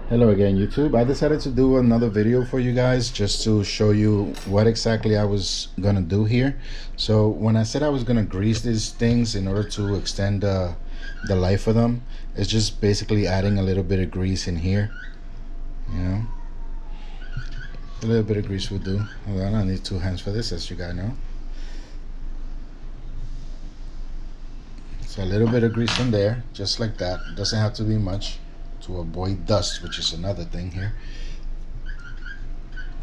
Hello again, YouTube. I decided to do another video for you guys just to show you what exactly I was gonna do here. So when I said I was gonna grease these things in order to extend the life of them, it's just basically adding a little bit of grease in here. You know, a little bit of grease would do. Hold on, I need two hands for this, as you guys know. So a little bit of grease in there, just like that. Doesn't have to be much, to avoid dust, which is another thing here.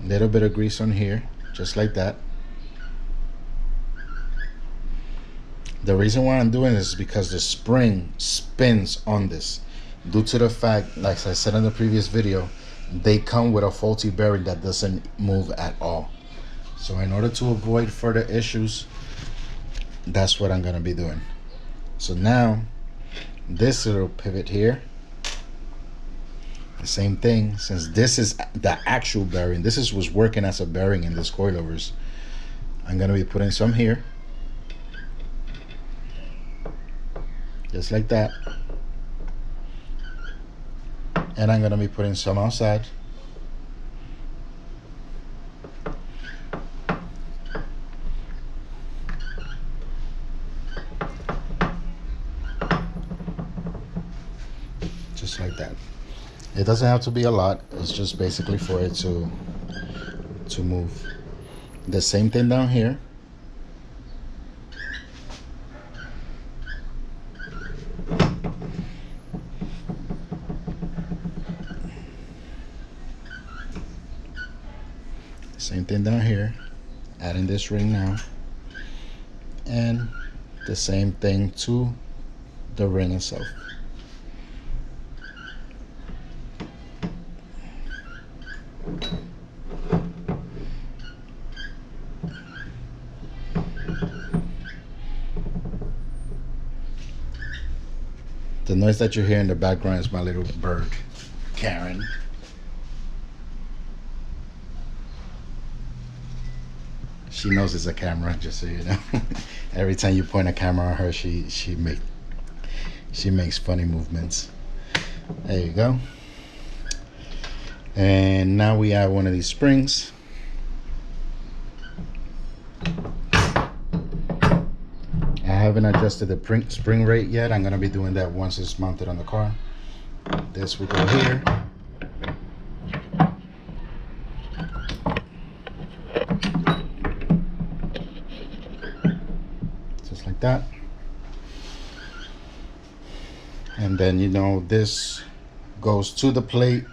A little bit of grease on here, just like that. The reason why I'm doing this is because the spring spins on this, due to the fact, like I said in the previous video, they come with a faulty bearing that doesn't move at all. So in order to avoid further issues, that's what I'm gonna be doing. So now this little pivot here, the same thing, since this is the actual bearing, was working as a bearing in this coilovers, I'm gonna be putting some here, just like that, and I'm gonna be putting some outside. Just like that. It doesn't have to be a lot, it's just basically for it to move. The same thing down here. Same thing down here. Adding this ring now. And the same thing to the ring itself. The noise that you hear in the background is my little bird, Karen. She knows it's a camera, just so you know. Every time you point a camera on her, she makes funny movements. There you go. And now we have one of these springs. I haven't adjusted the spring rate yet. I'm gonna be doing that once it's mounted on the car. This will go here. Just like that. And then, you know, this goes to the plate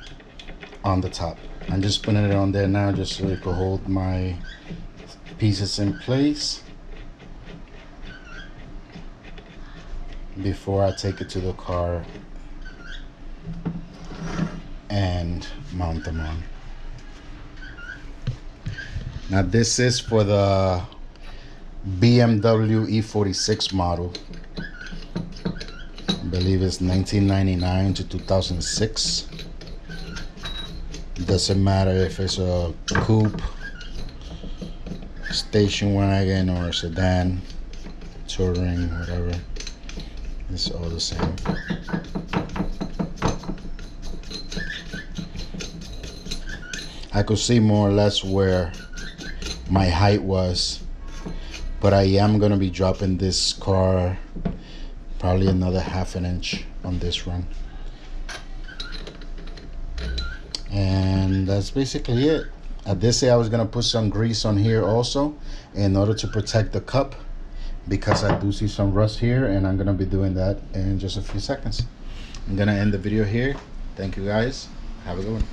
on the top. I'm just putting it on there now just so it can hold my pieces in place before I take it to the car and mount them on. Now this is for the BMW E46 model. I believe it's 1999 to 2006. Doesn't matter if it's a coupe, station wagon, or a sedan, touring, whatever. It's all the same. I could see more or less where my height was, but I am gonna be dropping this car probably another ½ an inch on this run. And that's basically it. I did say I was gonna put some grease on here also in order to protect the cup, because I do see some rust here, and I'm gonna be doing that in just a few seconds. I'm gonna end the video here. Thank you guys. Have a good one.